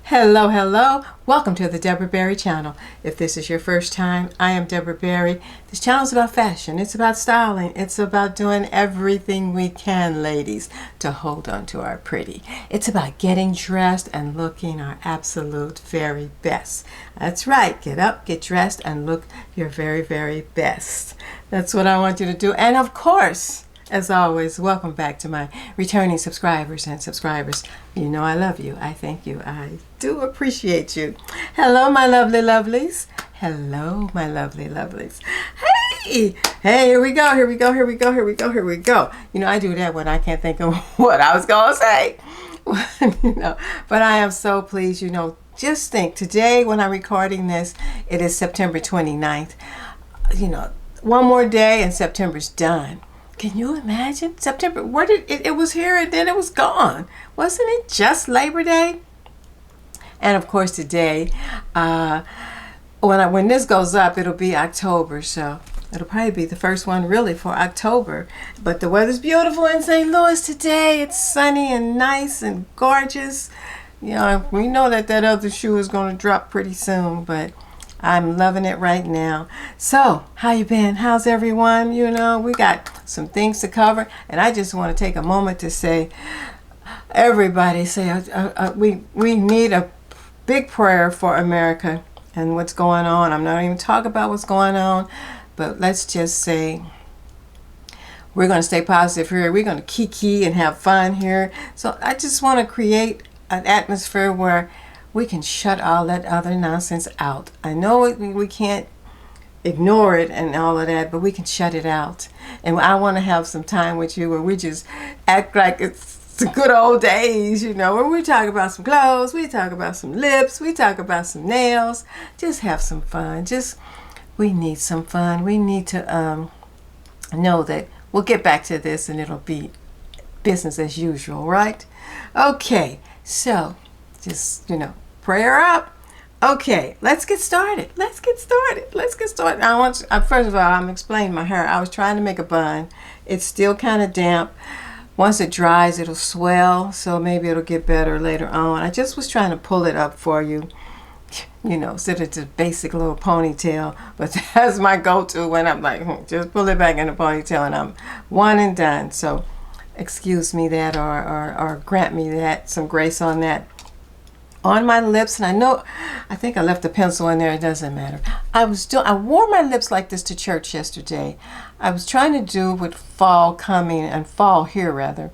Hello, hello. Welcome to the Deborah Berry channel. If this is your first time, I am Deborah Berry. This channel is about fashion. It's about styling. It's about doing everything we can, ladies, to hold on to our pretty. It's about getting dressed and looking our absolute very best. That's right. Get up, get dressed, and look your very, very best. That's what I want you to do. And of course, as always, welcome back to my returning subscribers and subscribers. You know I love you. I thank you. I do appreciate you. Hello, my lovely lovelies. Hello, my lovely lovelies. Hey, here we go. Here we go. Here we go. Here we go. Here we go. You know, I do that when I can't think of what I was going to say. But I am so pleased. Just think, today when I'm recording this, it is September 29th. One more day and September's done. Can you imagine? September, where did it was here and then it was gone. Wasn't it just Labor Day? And of course today, when this goes up, it'll be October, so it'll probably be the first one really for October. But the weather's beautiful in St. Louis today. It's sunny and nice and gorgeous. We know that other shoe is going to drop pretty soon, but I'm loving it right now. So, how you been? How's everyone? We got some things to cover, and I just want to take a moment to say, everybody say, we need a big prayer for America and what's going on. I'm not even talking about what's going on, but let's just say we're going to stay positive here. We're going to kiki and have fun here. So I just want to create an atmosphere where we can shut all that other nonsense out. I know we can't ignore it and all of that, but we can shut it out. And I want to have some time with you where we just act like it's the good old days, where we talk about some clothes, we talk about some lips, we talk about some nails. Just have some fun. We need some fun. We need to know that we'll get back to this and it'll be business as usual, right? Okay, so just, prayer up. Okay, let's get started. First of all, I'm explaining my hair. I was trying to make a bun. It's still kind of damp. Once it dries, it'll swell, so maybe it'll get better later on. I just was trying to pull it up for you, instead of just basic little ponytail. But that's my go-to when I'm like, just pull it back in a ponytail and I'm one and done. So excuse me that, or grant me that, some grace on that. On my lips, and I think I left the pencil in there. It doesn't matter. I wore my lips like this to church yesterday. I was trying to do with fall coming, and fall here rather,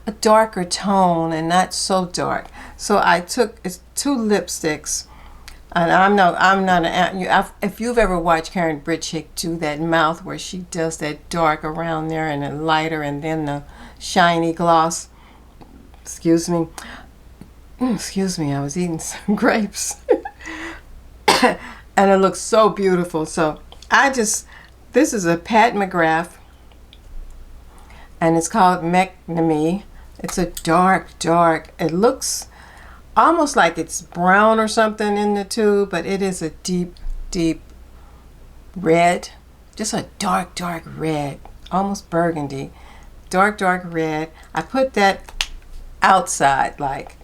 a darker tone and not so dark. So I took two lipsticks, and I'm not if you've ever watched Karen Britchick do that mouth where she does that dark around there and then lighter and then the shiny gloss. Excuse me, I was eating some grapes. And it looks so beautiful. So this is a Pat McGrath, and it's called Melani. It's a dark, it looks almost like it's brown or something in the tube, but it is a deep red. Just a dark red, almost burgundy. Dark red. I put that outside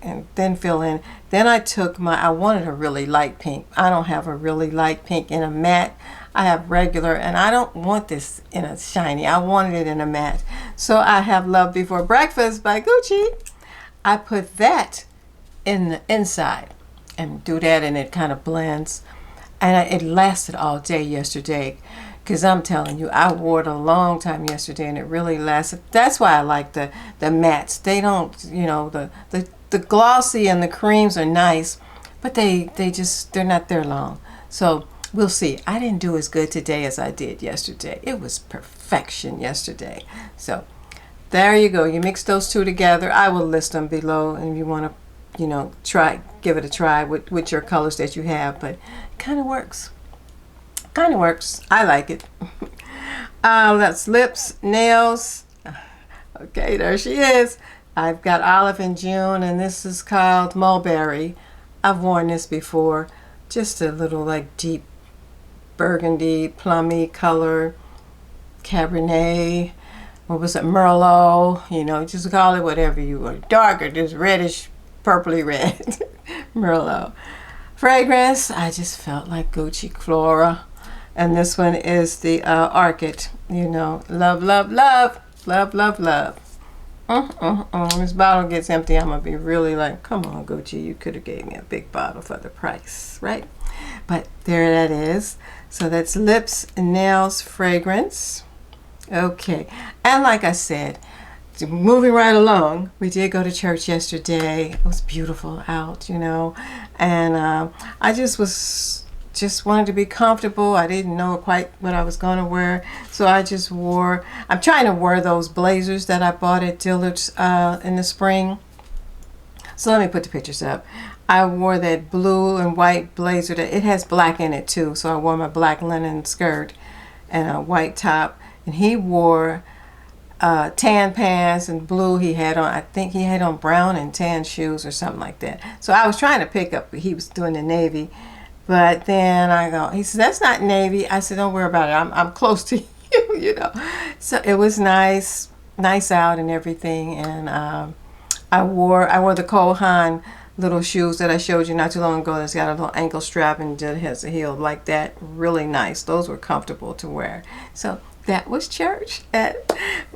and then fill in. Then I wanted a really light pink. I don't have a really light pink in a matte. I have regular, and I don't want this in a shiny. I wanted it in a matte. So I have Love Before Breakfast by GiGi. I put that in the inside and do that, and it kind of blends. And it lasted all day yesterday. Because I'm telling you, I wore it a long time yesterday and it really lasted. That's why I like the mattes. They don't, the glossy and the creams are nice, but they're not there long. So we'll see. I didn't do as good today as I did yesterday. It was perfection yesterday. So there you go. You mix those two together. I will list them below, and if you want to, give it a try with your colors that you have, but it kind of works. I like it. That's lips, nails. Okay, there she is. I've got Olive in June, and this is called Mulberry. I've worn this before. Just a little deep burgundy, plummy color. Cabernet. What was it? Merlot. Just call it whatever you want. Darker, just reddish, purpley red. Merlot. Fragrance, I just felt like Gucci Flora. And this one is the Orchid. You know, love, love, love. Love, love, love. This bottle gets empty, I'm going to be really like, come on, Gucci, you could have gave me a big bottle for the price, right? But there that is. So that's lips and nails fragrance. Okay. And like I said, moving right along, we did go to church yesterday. It was beautiful out, you know. And I just wanted to be comfortable. I didn't know quite what I was going to wear, so I just wore, I'm trying to wear those blazers that I bought at Dillard's in the spring. So let me put the pictures up. I wore that blue and white blazer that it has black in it too, so I wore my black linen skirt and a white top, and he wore tan pants and blue. He had on, I think he had on brown and tan shoes or something like that. So I was trying to pick up, he was doing the navy. But then I go, he said, that's not navy. I said, don't worry about it. I'm close to you, you know. So it was nice out and everything. And I wore the Cole Haan little shoes that I showed you not too long ago. That's got a little ankle strap and it has a heel like that. Really nice. Those were comfortable to wear. So that was church. And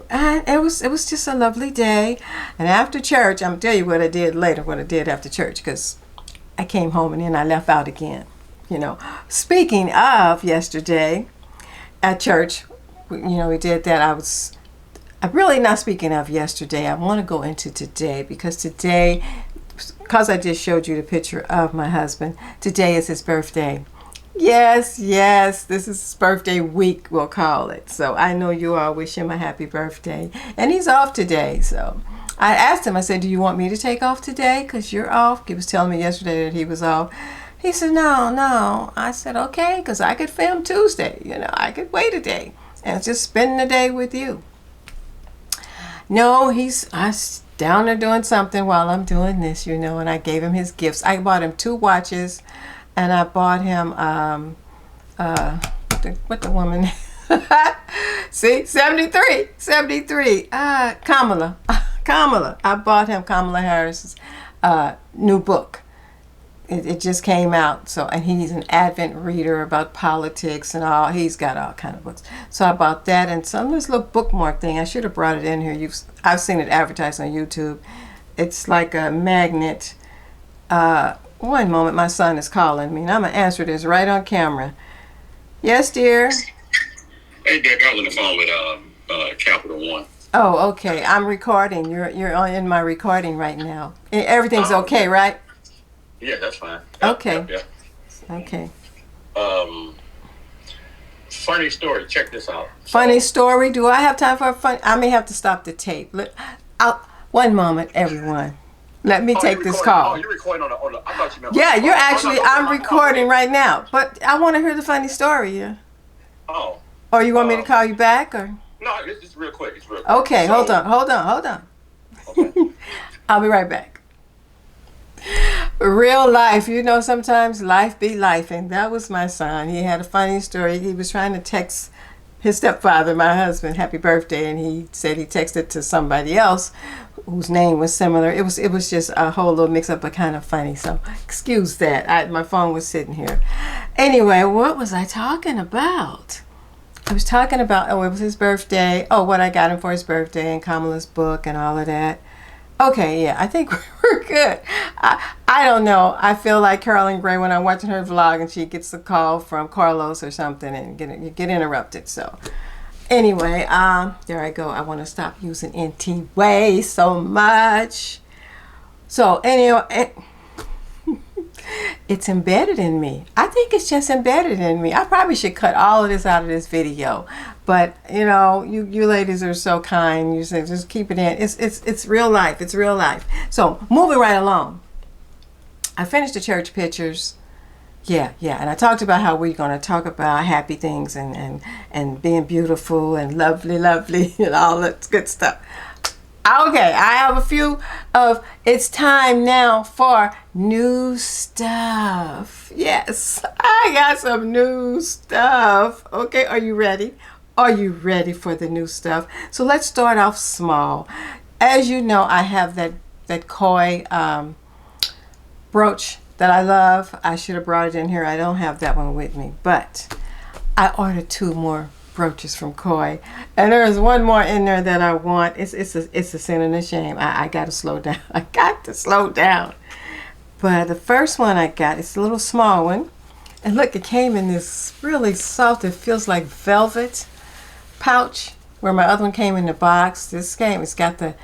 it was just a lovely day. And after church, I'm going to tell you what I did later, what I did after church, because I came home and then I left out again. You know, speaking of yesterday at church, you know, we did that. I'm really not speaking of yesterday. I want to go into today, because today, because I just showed you the picture of my husband, today is his birthday. Yes, this is his birthday week, we'll call it. So I know you all wish him a happy birthday. And he's off today, so I asked him, I said, do you want me to take off today because you're off? He was telling me yesterday that he was off. He said, no. I said, okay, because I could film Tuesday. You know, I could wait a day and just spend the day with you. No, I down there doing something while I'm doing this, you know, and I gave him his gifts. I bought him 2 watches, and I bought him, what the woman, see, 73, Kamala. I bought him Kamala Harris's new book. It just came out, so, and he's an avid reader about politics and all. He's got all kind of books. So I bought that and some of this little bookmark thing. I should have brought it in here. I've seen it advertised on YouTube. It's like a magnet. One moment, my son is calling me, and I'm gonna answer this right on camera. Yes, dear. Hey, Dick, I was on the phone with Capital One. Oh, okay. I'm recording. You're in my recording right now. Everything's okay, right? Yeah, that's fine. Okay. Yeah. Okay. Funny story. Check this out. Funny story. Do I have time for a fun? I may have to stop the tape. One moment, everyone. Let me take this call. Oh, you're recording on the I thought you meant. Yeah, you're actually. I'm recording right now, but I want to hear the funny story. Yeah. Oh. Or you want me to call you back, or? No, it's real quick. It's real quick. Okay, hold on. Okay. I'll be right back. Real life, you know, sometimes life be life, and that was my son. He had a funny story. He was trying to text his stepfather, my husband, happy birthday, and he said he texted to somebody else whose name was similar. It was just a whole little mix up, but kind of funny. So excuse that. My phone was sitting here. Anyway, what was I talking about? I was talking about, it was his birthday. What I got him for his birthday and Kamala's book and all of that. Okay, yeah, I think we're good. I don't know. I feel like Carolyn Gray when I'm watching her vlog and she gets a call from Carlos or something and you get interrupted. So anyway, there I go. I want to stop using NT way so much. So anyway, it's embedded in me. I think it's just embedded in me. I probably should cut all of this out of this video. But, you know, you ladies are so kind. You say, just keep it in. It's real life. It's real life. So, moving right along. I finished the church pictures. Yeah. And I talked about how we're going to talk about happy things and being beautiful and lovely and all that good stuff. Okay, I have a few of it's time now for new stuff. Yes, I got some new stuff. Okay, are you ready? Are you ready for the new stuff? So let's start off small. As you know, I have that koi brooch that I love. I should have brought it in here. I don't have that one with me, but I ordered 2 more brooches from Koi, and there is one more in there that I want. It's a sin and a shame. I got to slow down. I got to slow down. But the first one I got, it's a little small one, and look, it came in this really soft, it feels like velvet pouch, where my other one came in the box. This came, it's got the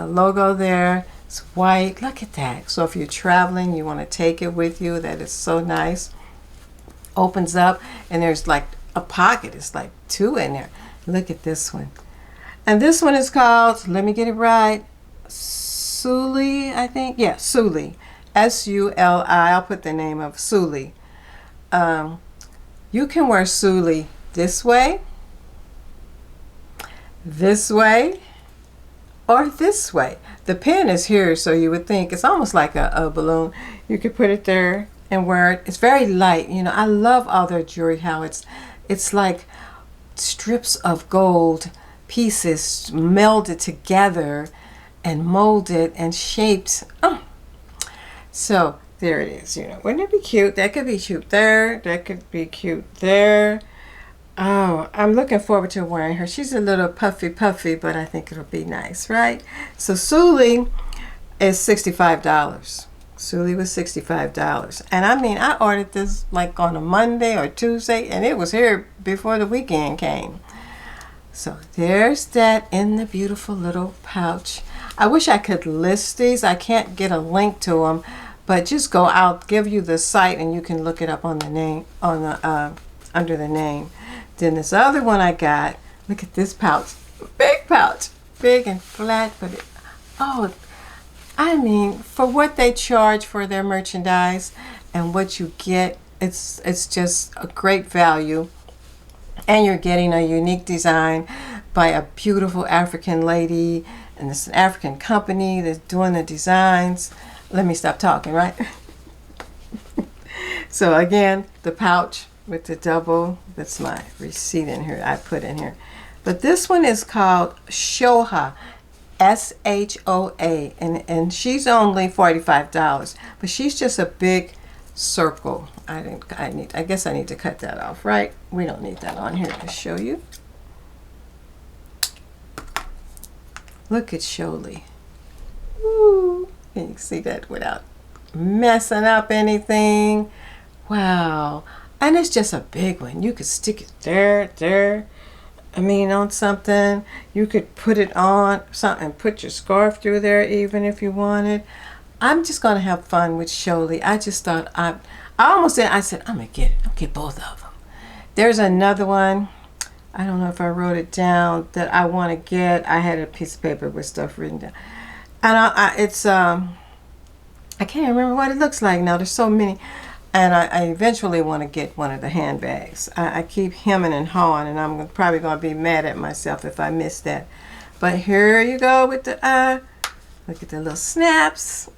logo there. It's white. Look at that. So if you're traveling, you want to take it with you. That is so nice. Opens up, and there's like a pocket. It's like 2 in there. Look at this one. And this one is called, let me get it right, Suli, I think. Yeah, Suli. S-U-L-I. I'll put the name of Suli. You can wear Suli this way, or this way. The pin is here, so you would think it's almost like a balloon. You could put it there and wear it. It's very light. You know, I love all their jewelry, how it's like strips of gold pieces melded together and molded and shaped. Oh. So there it is. You know, wouldn't it be cute? That could be cute there. That could be cute there. Oh, I'm looking forward to wearing her. She's a little puffy, but I think it'll be nice, right? So Suli is $65. Suli was $65. And I mean, I ordered this like on a Monday or Tuesday, and it was here before the weekend came. So there's that in the beautiful little pouch. I wish I could list these. I can't get a link to them, but just go out, give you the site, and you can look it up on the name, on the under the name. Then this other one I got, look at this pouch, big and flat, but I mean, for what they charge for their merchandise and what you get, it's just a great value. And you're getting a unique design by a beautiful African lady, and it's an African company that's doing the designs. Let me stop talking, right? So again, the pouch with the double, that's my receipt in here, I put in here. But this one is called Shoha, S-H-O-A, and she's only $45, but she's just a big circle. I guess I need to cut that off, right? We don't need that on here to show you. Look at Sholi. Ooh, can you see that without messing up anything? Wow. And it's just a big one. You could stick it there. I mean, on something. You could put it on something, put your scarf through there even if you wanted. I'm just going to have fun with Sholi. I just thought, I almost said, I'm going to get it. I'll get both of them. There's another one. I don't know if I wrote it down that I want to get. I had a piece of paper with stuff written down. And it's, I can't remember what it looks like now. There's so many. And I eventually want to get one of the handbags. I keep hemming and hawing, and I'm probably going to be mad at myself if I miss that. But here you go with the, look at the little snaps.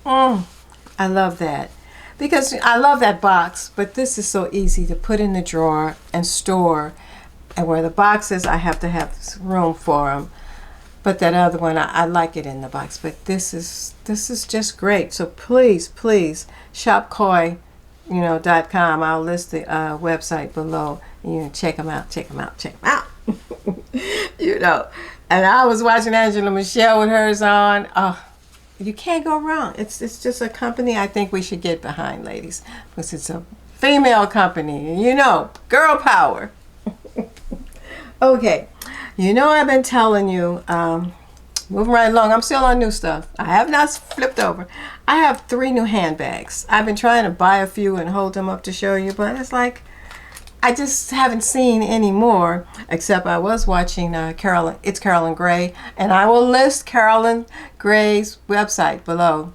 I love that. Because I love that box, but this is so easy to put in the drawer and store. And where the boxes, I have to have room for them. But that other one, I like it in the box. But this is just great. So please shopkoi.com. I'll list the website below. You know, check them out. You know, and I was watching Angela Michelle with hers on. Oh, you can't go wrong. It's just a company I think we should get behind, ladies, because it's a female company. You know, girl power. Okay. You know, I've been telling you, moving right along, I'm still on new stuff. I have not flipped over. I have 3 new handbags. I've been trying to buy a few and hold them up to show you, but it's like, I just haven't seen any more, except I was watching Carolyn Gray, and I will list Carolyn Gray's website below,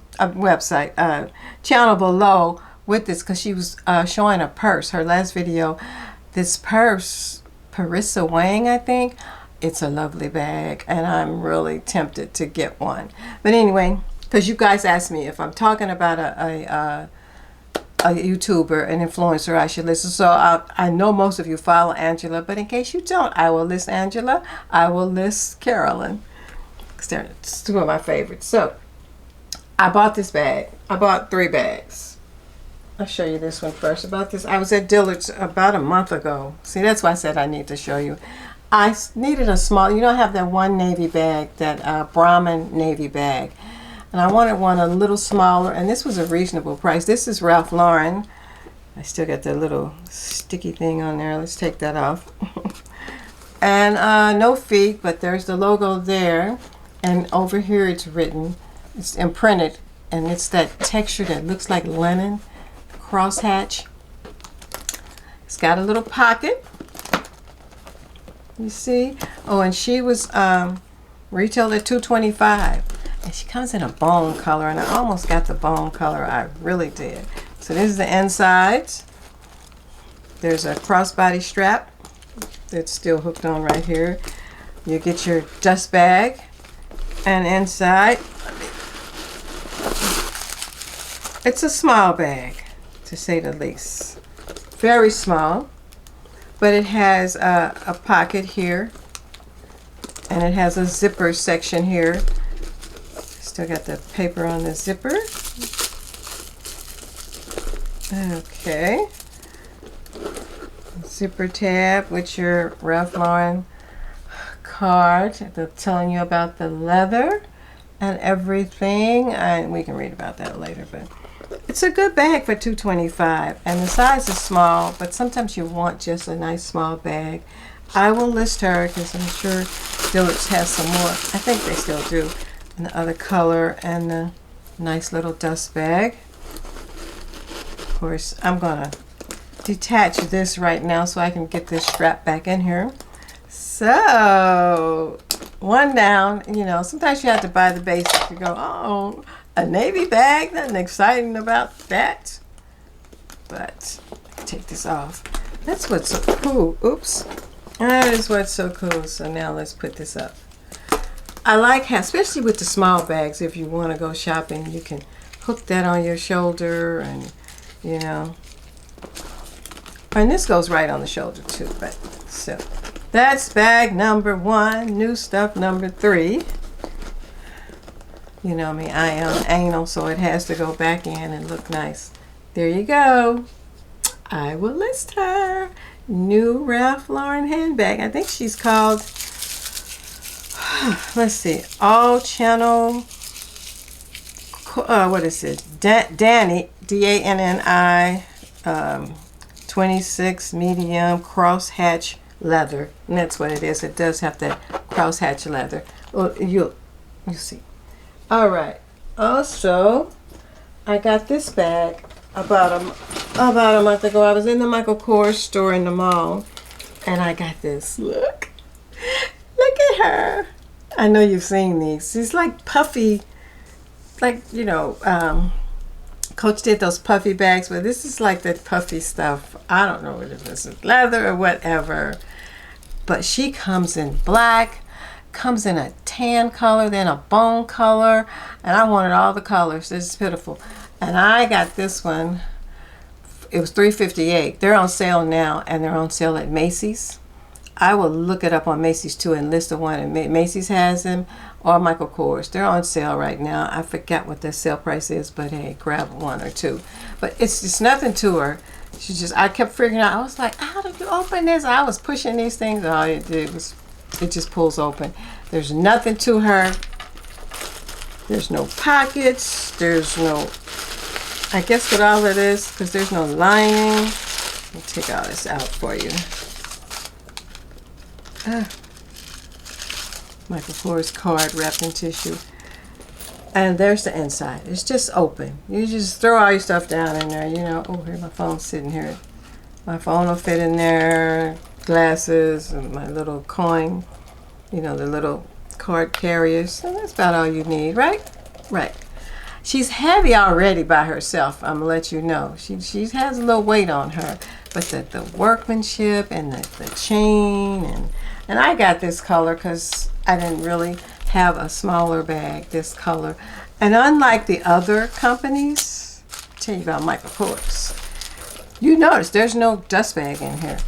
channel below with this, because she was showing a purse, her last video. This purse, Parissa Wang, I think. It's a lovely bag, and I'm really tempted to get one. But anyway, because you guys asked me if I'm talking about a YouTuber, an influencer, I should listen. So I know most of you follow Angela, but in case you don't, I will list Angela. I will list Carolyn. They're 2 of my favorites. So I bought this bag. I bought 3 bags. I'll show you this one first. About this, I was at Dillard's about a month ago. See, that's why I said I need to show you. I needed a small, you know, I have that one navy bag, that Brahmin navy bag. And I wanted one a little smaller, and this was a reasonable price. This is Ralph Lauren. I still got that little sticky thing on there. Let's take that off. And no feet, but there's the logo there. And over here it's written, it's imprinted, and it's that texture that looks like linen, crosshatch. It's got a little pocket. You see? Oh, and she was retailed at $225. And she comes in a bone color, and I almost got the bone color. I really did. So this is the insides. There's a crossbody strap that's still hooked on right here. You get your dust bag, and inside, it's a small bag, to say the least. Very small, but it has a pocket here, and it has a zipper section here. Still got the paper on the zipper. Okay. Zipper tab with your Ralph Lauren card. They're telling you about the leather and everything. And we can read about that later, but it's a good bag for $225. And the size is small, but sometimes you want just a nice small bag. I will list her because I'm sure Dillard's has some more. I think they still do. And the other color, and the nice little dust bag. Of course, I'm gonna detach this right now so I can get this strap back in here. So, one down. You know, sometimes you have to buy the basics. You go, oh, a navy bag? Nothing exciting about that. But I can take this off. That's what's so cool. Oops. That is what's so cool. So now let's put this up. I like how, especially with the small bags, if you want to go shopping, you can hook that on your shoulder, and you know. And this goes right on the shoulder too. But so that's bag number 1. New stuff number 3. You know me, I am anal, so it has to go back in and look nice. There you go. I will list her. New Ralph Lauren handbag. I think she's called, let's see, all channel, what is it? Danny, D-A-N-N-I, 26 medium crosshatch leather. And that's what it is. It does have that crosshatch leather. Well, you'll see. All right. Also, I got this bag about a month ago. I was in the Michael Kors store in the mall, and I got this. Look at her. I know you've seen these. She's like puffy, like, you know, Coach did those puffy bags, but this is like that puffy stuff. I don't know whether this is leather or whatever, but she comes in black, comes in a tan color, then a bone color, and I wanted all the colors. This is pitiful. And I got this one. It was $3.58. They're on sale now, and they're on sale at Macy's. I will look it up on Macy's too and list the one, and Macy's has them, or Michael Kors. They're on sale right now. I forgot what their sale price is, but hey, grab 1 or 2. But it's just nothing to her. She just, I kept figuring out. I was like, how did you open this? I was pushing these things. All it did was, it just pulls open. There's nothing to her. There's no pockets. There's no, I guess what all it is, because there's no lining. Let me take all this out for you. Michael Kors card wrapped in tissue. And there's the inside. It's just open. You just throw all your stuff down in there, you know. Oh, here, my phone's sitting here. My phone will fit in there. Glasses and my little coin. You know, the little card carriers. So that's about all you need, right? Right. She's heavy already by herself, I'm going to let you know. She has a little weight on her. But the workmanship and the chain. And I got this color because I didn't really have a smaller bag, this color. And unlike the other companies, I'll tell you about Michael Kors. You notice there's no dust bag in here.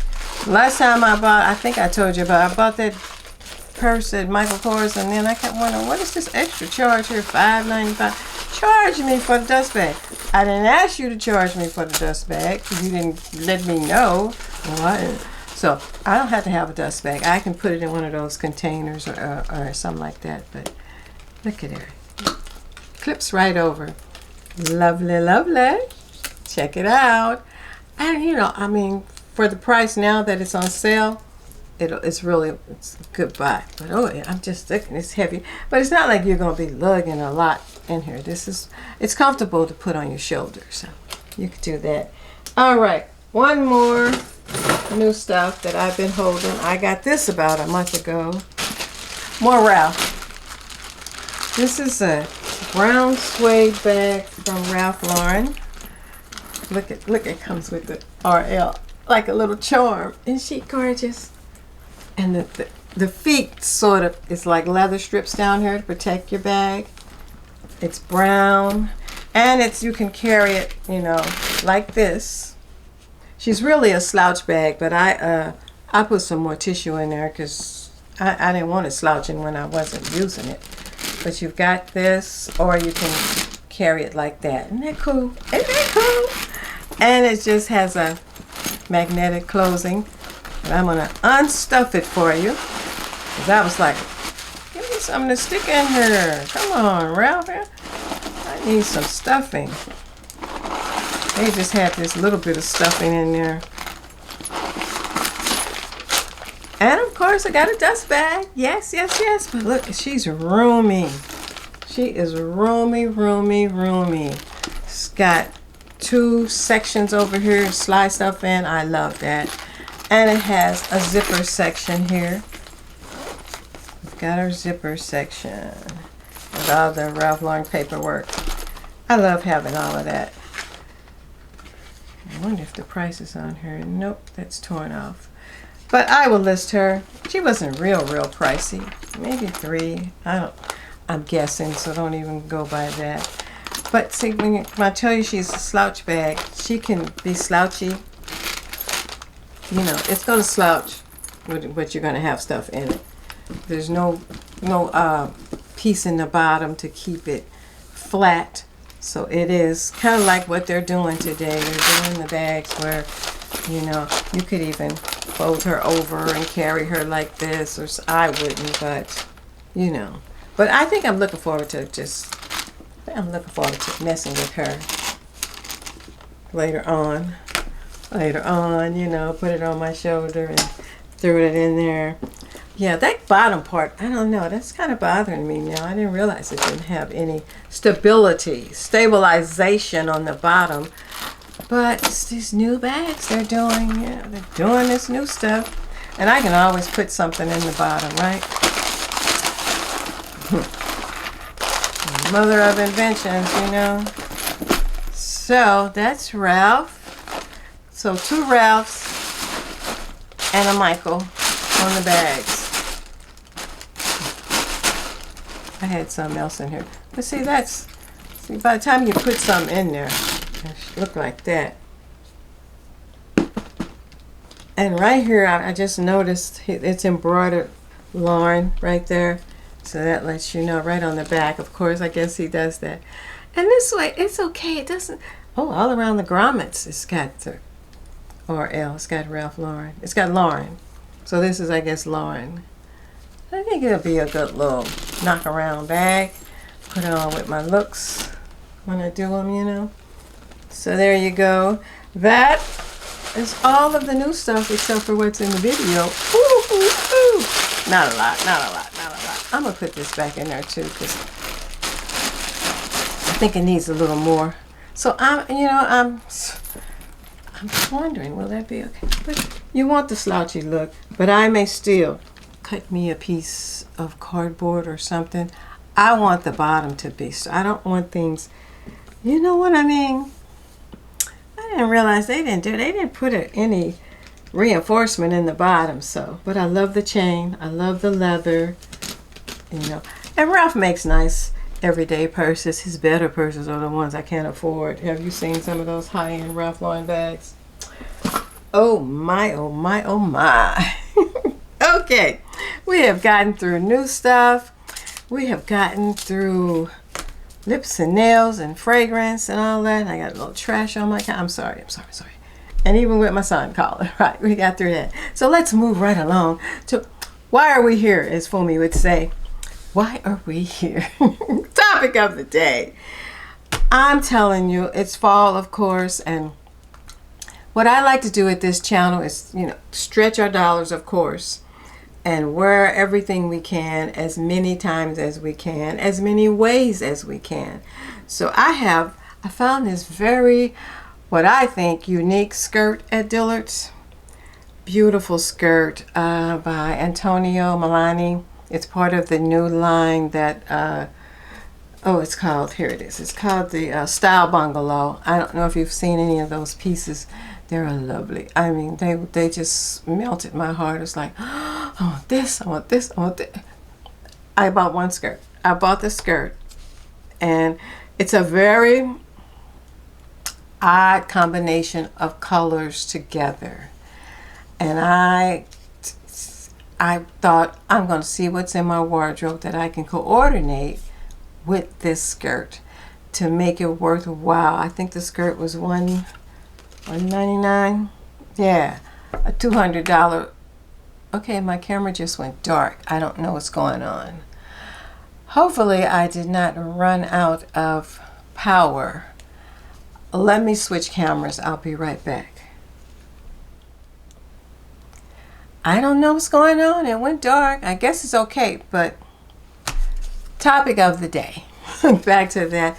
Last time I bought, I think I told you about, I bought that purse at Michael Kors, and then I kept wondering, what is this extra charge here, $5.95? charge me for the dust bag. I didn't ask you to charge me for the dust bag. You didn't let me know. So I don't have to have a dust bag. I can put it in one of those containers or something like that. But look at her. Clips right over. Lovely, lovely. Check it out. And you know, I mean, for the price now that it's on sale, it's a good buy. But oh, I'm just thinking it's heavy. But it's not like you're gonna be lugging a lot in here. It's comfortable to put on your shoulders, so you could do that. All right, one more new stuff that I've been holding. I got this about a month ago. More Ralph. This is a brown suede bag from Ralph Lauren. Look, it comes with the RL, like a little charm. Isn't she gorgeous? And the feet sort of, it's like leather strips down here to protect your bag. It's brown, and you can carry it, you know, like this. She's really a slouch bag, but I put some more tissue in there because I didn't want it slouching when I wasn't using it. But you've got this, or you can carry it like that. Isn't that cool? Isn't that cool? And it just has a magnetic closing. And I'm gonna unstuff it for you, because I was like, give me something to stick in here. Come on, Ralph. I need some stuffing. They just had this little bit of stuffing in there. And of course, I got a dust bag. Yes, yes, yes. But look, she's roomy. She is roomy, roomy, roomy. It's got 2 sections over here to slide stuff in. I love that. And it has a zipper section here. We've got our zipper section with all the Ralph Lauren paperwork. I love having all of that. I wonder if the price is on her. Nope, that's torn off. But I will list her. She wasn't real pricey. Maybe $3. I'm guessing, so don't even go by that. But see, when I tell you she's a slouch bag, she can be slouchy. You know, it's going to slouch, but you're going to have stuff in it. There's no piece in the bottom to keep it flat. So it is kind of like what they're doing today. They're doing the bags where, you know, you could even fold her over and carry her like this. Or I wouldn't, but, you know. But I think I'm looking forward to messing with her later on. You know, put it on my shoulder and threw it in there. Yeah, that bottom part, I don't know, that's kind of bothering me now. I didn't realize it didn't have any stabilization on the bottom. But it's these new bags they're doing, they're doing this new stuff. And I can always put something in the bottom, right? Mother of inventions, you know. So that's Ralph. So 2 Ralphs and a Michael on the bags. I had something else in here. But see, by the time you put something in there, it should look like that. And right here, I just noticed it's embroidered Lauren right there. So that lets you know right on the back. Of course, I guess he does that. And this way, it's okay. It doesn't, all around the grommets, it's got the RL. It's got Ralph Lauren. It's got Lauren. So this is, I guess, Lauren. I think it'll be a good little knock around bag. Put it on with my looks when I do them, you know. So there you go. That is all of the new stuff except for what's in the video. Ooh, ooh, ooh. Not a lot. I'm going to put this back in there too because I think it needs a little more. So I'm wondering, will that be okay? But you want the slouchy look, but I may still cut me a piece of cardboard or something. I want the bottom to be, so I don't want things, you know what I mean? I didn't realize they didn't put any reinforcement in the bottom, so, but I love the chain. I love the leather, you know. And Ralph makes nice everyday purses. His better purses are the ones I can't afford. Have you seen some of those high-end Ralph Lauren bags? Oh my, oh my, oh my. Okay, we have gotten through new stuff. We have gotten through lips and nails and fragrance and all that. I got a little trash on my car. I'm sorry. And even with my son calling, right? We got through that. So let's move right along to why are we here, as Fumi would say. Why are we here? Topic of the day. I'm telling you, it's fall, of course, and what I like to do at this channel is, stretch our dollars, of course, and wear everything we can as many times as we can, as many ways as we can. So I found this very, what I think, unique skirt at Dillard's. Beautiful skirt by Antonio Melani. It's part of the new line that, it's called, here it is. It's called the Style Bungalow. I don't know if you've seen any of those pieces. They're lovely. I mean, they just melted my heart. It's like, oh, I want this, I want this, I want this. I bought one skirt. I bought the skirt. And it's a very odd combination of colors together. And I thought, I'm going to see what's in my wardrobe that I can coordinate with this skirt to make it worthwhile. I think the skirt was $199. Yeah, a $200. Okay, my camera just went dark. I don't know what's going on. Hopefully I did not run out of power. Let me switch cameras. I'll be right back. I don't know what's going on. It went dark. I guess it's okay, but topic of the day. Back to that.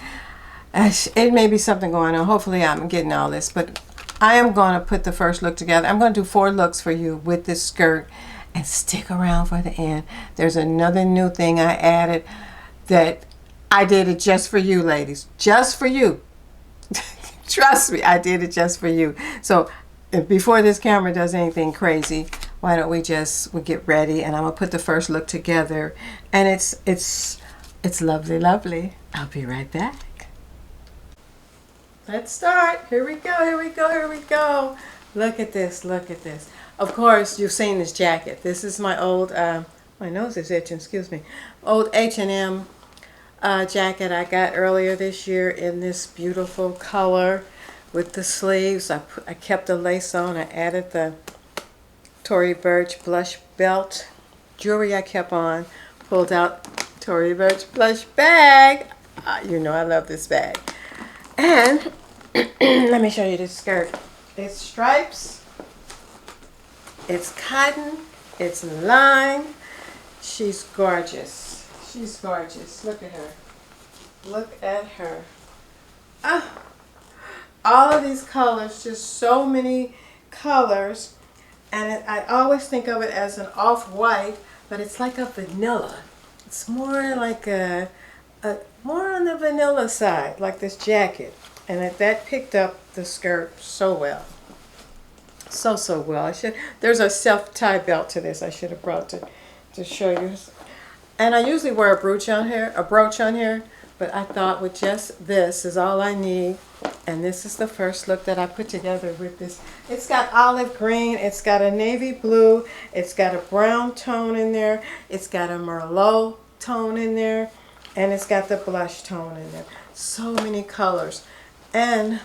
It may be something going on. Hopefully I'm getting all this, but I am going to put the first look together. I'm going to do 4 looks for you with this skirt, and stick around for the end. There's another new thing I added that I did it just for you, ladies. Just for you. Trust me, I did it just for you. So before this camera does anything crazy, why don't we get ready, and I'm gonna put the first look together, and it's lovely, lovely. I'll be right back. Let's start. Here we go, here we go, here we go. Look at this, look at this. Of course, you've seen this jacket. This is my old, my nose is itching, excuse me. Old H&M jacket I got earlier this year in this beautiful color with the sleeves. I kept the lace on. I added the Tory Burch blush belt. Jewelry I kept on. Pulled out Tory Burch blush bag. You know I love this bag. And let me show you this skirt. It's stripes. It's cotton. It's lime. She's gorgeous. She's gorgeous. Look at her. Look at her. All of these colors, just so many colors. And I always think of it as an off-white, but it's like a vanilla. It's more like more on the vanilla side, like this jacket. And that picked up the skirt so well. So well. There's a self-tie belt to this I should have brought to show you. And I usually wear a brooch on here, but I thought with just this is all I need. And this is the first look that I put together with this. It's got olive green, it's got a navy blue, it's got a brown tone in there, it's got a merlot tone in there, and it's got the blush tone in there. So many colors. And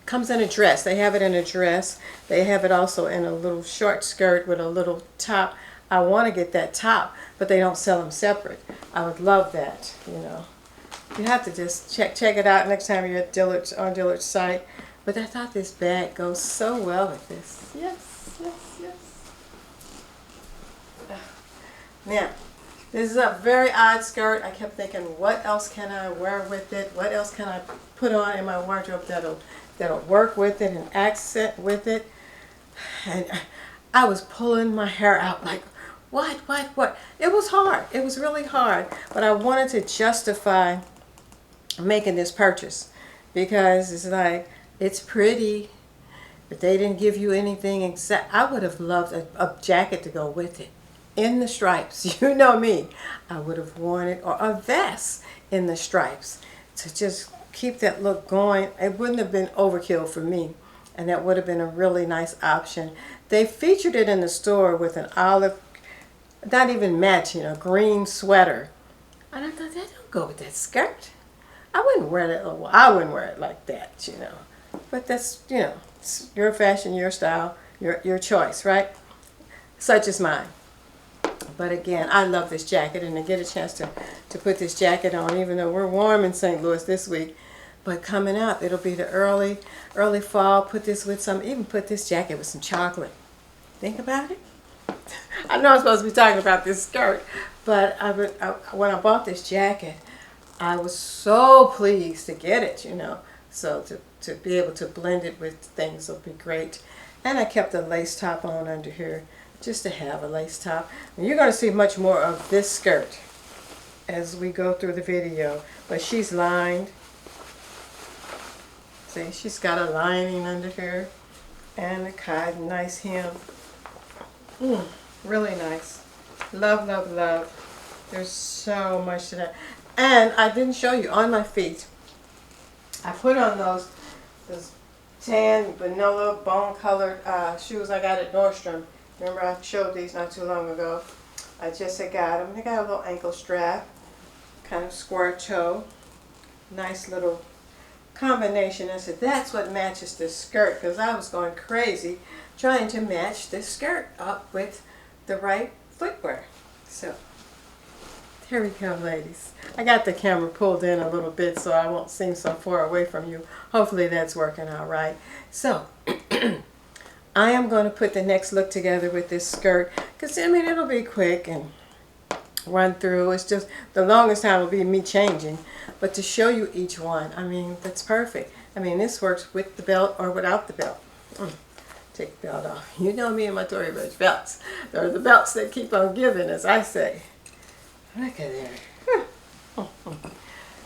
comes in a dress. They have it in a dress. They have it also in a little short skirt with a little top. I want to get that top, but they don't sell them separate. I would love that, you know. You have to just check it out next time you're at Dillard's, on Dillard's site. But I thought this bag goes so well with this. Yes, yes, yes. Now, this is a very odd skirt. I kept thinking, what else can I wear with it? What else can I put on in my wardrobe that'll work with it and accent with it? And I was pulling my hair out like, what? It was hard. It was really hard. But I wanted to justify making this purchase because it's like, it's pretty, but they didn't give you anything exact. I would have loved a jacket to go with it in the stripes. You know me. I would have worn it, or a vest in the stripes to just keep that look going. It wouldn't have been overkill for me, and that would have been a really nice option. They featured it in the store with an olive, not even matching, a green sweater. And I thought, that don't go with that skirt. I wouldn't wear it. Well, I wouldn't wear it like that, you know. But that's, you know, it's your fashion, your style, your choice, right? Such as mine. But again, I love this jacket, and to get a chance to put this jacket on, even though we're warm in St. Louis this week, but coming up, it'll be the early fall. Put this with some, even put this jacket with some chocolate. Think about it. I know I'm supposed to be talking about this skirt, but when I bought this jacket, I was so pleased to get it, you know. So to be able to blend it with things will be great. And I kept a lace top on under here, just to have a lace top. And you're going to see much more of this skirt as we go through the video. But she's lined. See, she's got a lining under here. And a nice hem. Really nice. Love, love, love. There's so much to that. And I didn't show you on my feet. I put on those tan, vanilla, bone-colored shoes I got at Nordstrom. Remember I showed these not too long ago. I just got them. They got a little ankle strap, kind of square toe. Nice little combination. I said, that's what matches this skirt, because I was going crazy trying to match this skirt up with the right footwear. So, here we go, ladies. I got the camera pulled in a little bit so I won't seem so far away from you. Hopefully that's working all right. So, I am going to put the next look together with this skirt, because, I mean, it'll be quick and run through. It's just the longest time will be me changing. But to show you each one, I mean, that's perfect. I mean, this works with the belt or without the belt. Take the belt off. You know me and my Tory Burch belts. They're the belts that keep on giving, as I say. Look at there.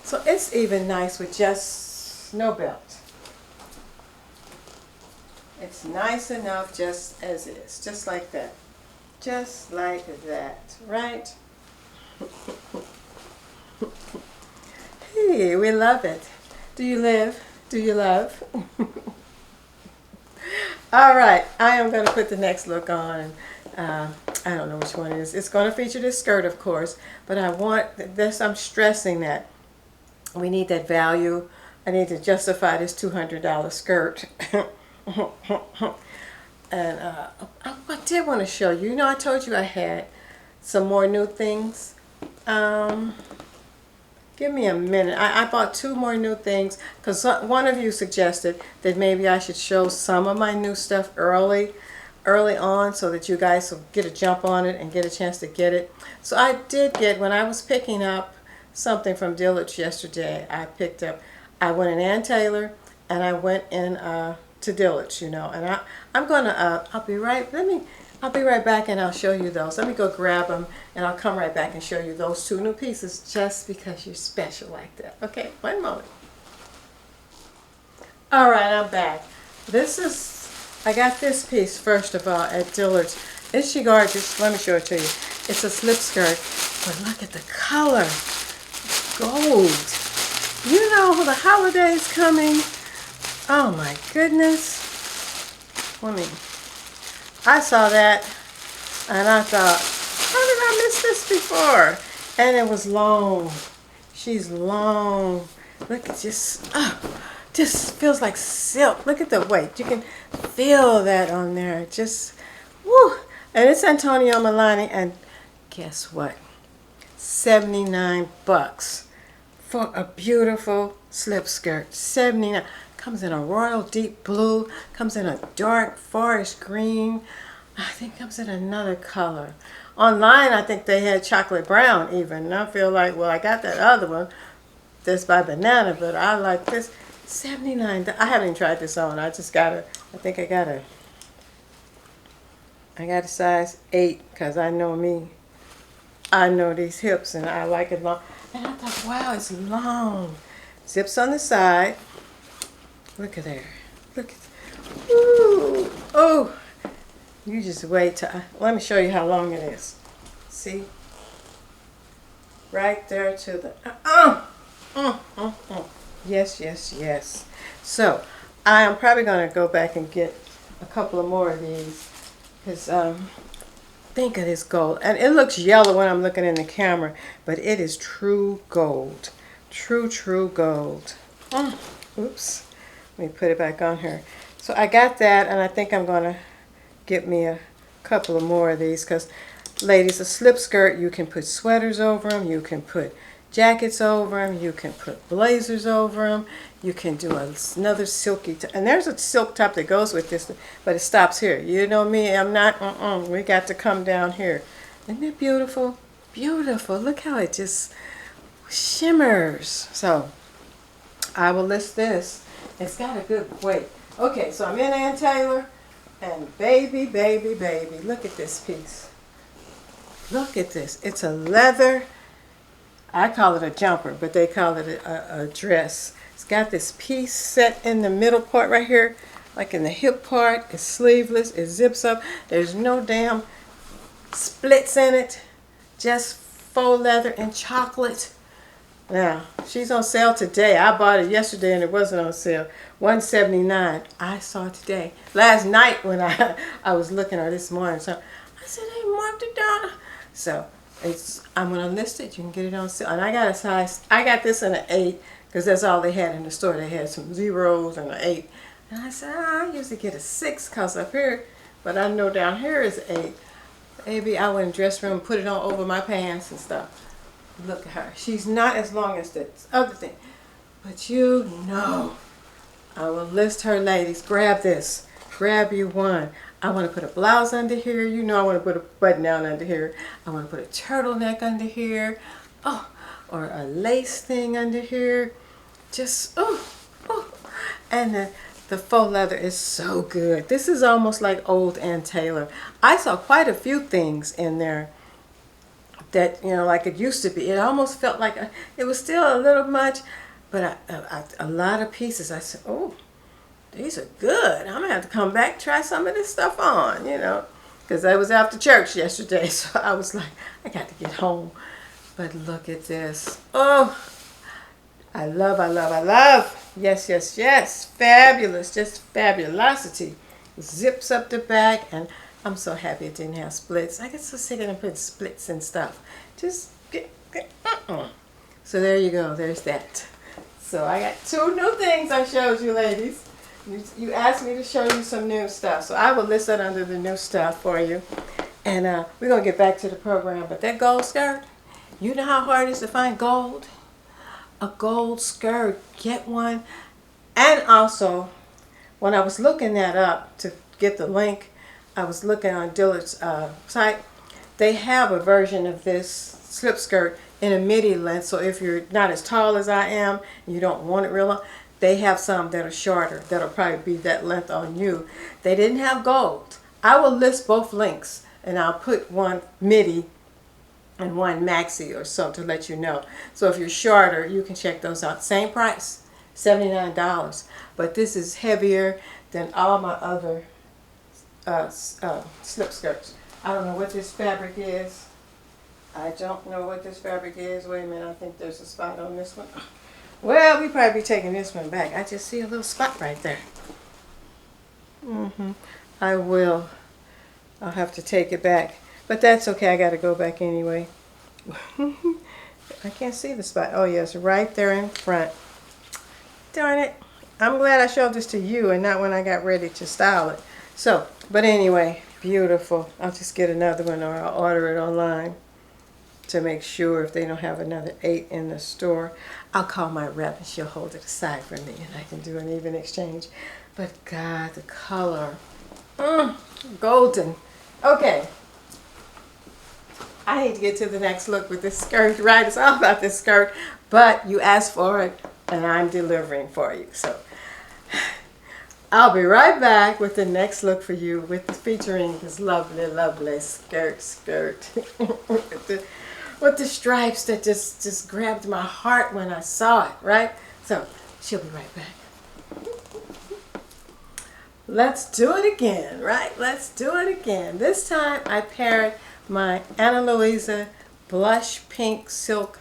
So it's even nice with just no belt. It's nice enough just as is. Just like that. Just like that. Right? Hey, we love it. Do you live? Do you love? All right, I am going to put the next look on. I don't know which one it is. It's going to feature this skirt, of course, but I want this. I'm stressing that we need that value. I need to justify this $200 skirt. And I did want to show you. You know, I told you I had some more new things. Give me a minute. I bought 2 more new things because one of you suggested that maybe I should show some of my new stuff early on so that you guys will get a jump on it and get a chance to get it. So I did get, when I was picking up something from Dillard's yesterday, I went in Ann Taylor and I went in to Dillard's, you know, and I'm gonna I'll be right back and I'll show you those. Let me go grab them and I'll come right back and show you those 2 new pieces just because you're special like that. Okay, one moment. All right, I'm back. I got this piece first of all at Dillard's. Isn't she gorgeous? Let me show it to you. It's a slip skirt, but look at the color. Gold. You know the holiday's coming. Oh my goodness. I saw that and I thought, how did I miss this before? And it was long. She's long. Look, it just feels like silk. Look at the weight. You can feel that on there. Just, woo. And it's Antonio Melani, and guess what? 79 bucks for a beautiful slip skirt. 79. Comes in a royal deep blue, comes in a dark forest green. I think comes in another color. Online, I think they had chocolate brown even. And I feel like, well, I got that other one. This by Banana, but I like this. 79. I haven't even tried this on. I just got I got a size 8 because I know me. I know these hips and I like it long. And I thought, wow, it's long. Zips on the side. Look at there. Look at, ooh, oh. You just wait till, let me show you how long it is. See? Right there to the, Yes, yes, yes. So, I am probably going to go back and get a couple of more of these. Because think of this gold. And it looks yellow when I'm looking in the camera, but it is true gold. True gold. Oops. Let me put it back on here. So I got that, and I think I'm going to get me a couple of more of these because, ladies, a slip skirt, you can put sweaters over them, you can put jackets over them, you can put blazers over them, you can do another silky and there's a silk top that goes with this, but it stops here. You know me, I'm not, we got to come down here. Isn't it beautiful? Beautiful. Look how it just shimmers. So I will list this. It's got a good weight. Okay, so I'm in Ann Taylor, and baby, look at this piece. Look at this. It's a leather, I call it a jumper, but they call it a dress. It's got this piece set in the middle part right here, like in the hip part. It's sleeveless. It zips up. There's no damn splits in it. Just faux leather and chocolate. Now, she's on sale today. I bought it yesterday and it wasn't on sale. $179. I saw it today. Last night when I was looking, or this morning. So I said, they marked it down. So I'm going to list it. You can get it on sale. And I got a size, I got this in an 8 because that's all they had in the store. They had some zeros and an 8. And I said, I usually get a 6 because up here, but I know down here is 8. Maybe I went in the dress room and put it on over my pants and stuff. Look at her. She's not as long as the other thing. But you know, I will list her, ladies. Grab this. Grab you one. I want to put a blouse under here. You know I want to put a button down under here. I want to put a turtleneck under here. Oh, or a lace thing under here. Just, oh. And the faux leather is so good. This is almost like old Ann Taylor. I saw quite a few things in there that, you know, like it used to be. It almost felt like it was still a little much, but a lot of pieces. I said, oh, these are good. I'm going to have to come back, try some of this stuff on, you know, because I was after church yesterday, so I was like, I got to get home. But look at this. Oh, I love. Yes. Fabulous. Just fabulosity. Zips up the back, and I'm so happy it didn't have splits. I get so sick of them putting splits and stuff. Just So there you go. There's that. So I got 2 new things I showed you, ladies. You asked me to show you some new stuff, so I will list that under the new stuff for you. And we're going to get back to the program. But that gold skirt, you know how hard it is to find gold? A gold skirt. Get one. And also, when I was looking that up to get the link, I was looking on Dillard's site. They have a version of this slip skirt in a midi length. So if you're not as tall as I am, and you don't want it real long, they have some that are shorter. That'll probably be that length on you. They didn't have gold. I will list both links, and I'll put one midi and one maxi or so to let you know. So if you're shorter, you can check those out. Same price, $79. But this is heavier than all my other slip skirts. I don't know what this fabric is. Wait a minute, I think there's a spot on this one. Well, we probably be taking this one back. I just see a little spot right there. I will. I'll have to take it back. But that's okay, I got to go back anyway. I can't see the spot. Oh, yes, right there in front. Darn it. I'm glad I showed this to you and not when I got ready to style it. So, but anyway, beautiful. I'll just get another one or I'll order it online to make sure if they don't have another 8 in the store. I'll call my rep and she'll hold it aside for me and I can do an even exchange. But God, the color. Golden. Okay. I need to get to the next look with this skirt, right? It's all about this skirt, but you asked for it and I'm delivering for you. So I'll be right back with the next look for you featuring this lovely skirt. with the stripes that just grabbed my heart when I saw it, right? So she'll be right back. Let's do it again, right? Let's do it again. This time I paired my Ana Luisa blush pink silk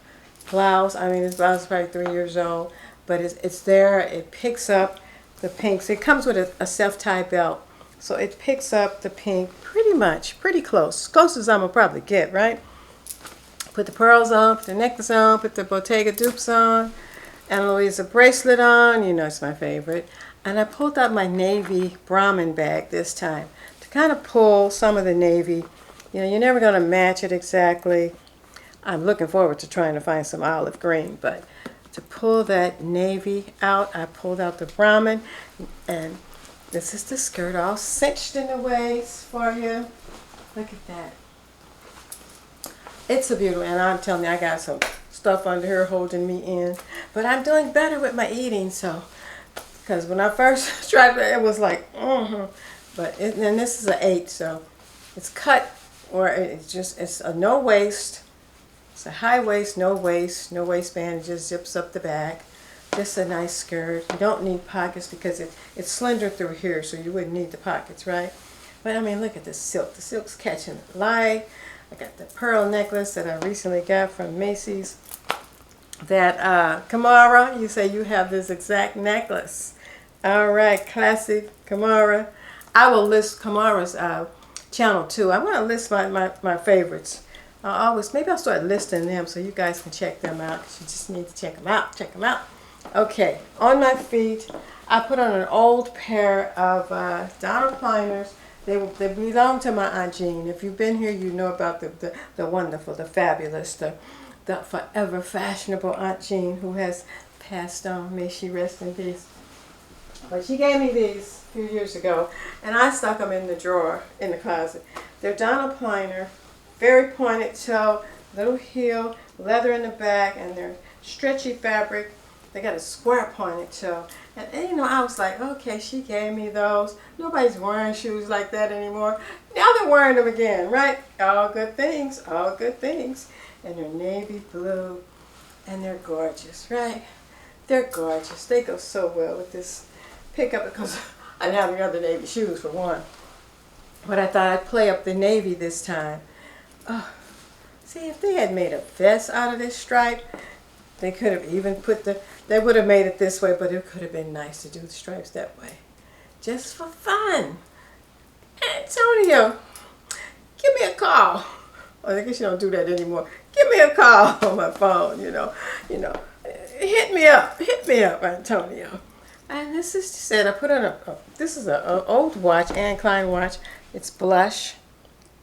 blouse. I mean, this blouse is probably 3 years old, but it's there. It picks up the pinks. It comes with a self-tie belt, So it picks up the pink pretty much, pretty close. Close as I'm gonna probably get, right? Put the pearls on, put the necklace on, put the Bottega dupes on, and Louisa bracelet on. You know it's my favorite. And I pulled out my navy Brahmin bag this time to kind of pull some of the navy. You know, you're never gonna match it exactly. I'm looking forward to trying to find some olive green, but to pull that navy out, I pulled out the Brahmin, and this is the skirt all cinched in the waist for you. Look at that. It's a beautiful, and I'm telling you, I got some stuff under here holding me in, but I'm doing better with my eating, so, because when I first tried it, it was like, but and this is an 8, so it's cut, or it's a no waist. It's a high waist, no waistband. It just zips up the back. This is a nice skirt. You don't need pockets because it's slender through here, so you wouldn't need the pockets, right? But I mean, look at the silk. The silk's catching the light. I got the pearl necklace that I recently got from Macy's. That Kamara, you say you have this exact necklace. All right, classic Kamara. I will list Kamara's channel too. I'm going to list my favorites. Maybe I'll start listing them so you guys can check them out. You just need to check them out. Check them out. Okay, on my feet, I put on an old pair of Donald Pleiners. They belong to my Aunt Jean. If you've been here, you know about the wonderful, the fabulous, the forever fashionable Aunt Jean, who has passed on. May she rest in peace. But she gave me these a few years ago, and I stuck them in the drawer in the closet. They're Donald Pleiner. Very pointed toe, little heel, leather in the back, and they're stretchy fabric. They got a square pointed toe. And you know, I was like, okay, she gave me those. Nobody's wearing shoes like that anymore. Now they're wearing them again, right? All good things, all good things. And they're navy blue, and they're gorgeous, right? They're gorgeous. They go so well with this pickup because I didn't have any other navy shoes for one. But I thought I'd play up the navy this time. Oh, see, if they had made a vest out of this stripe, they could have even they would have made it this way, but it could have been nice to do the stripes that way. Just for fun. Antonio, give me a call. Oh, I guess you don't do that anymore. Give me a call on my phone, you know. Hit me up, Antonio. And this is said, I put on this is an old watch, Anne Klein watch. It's blush.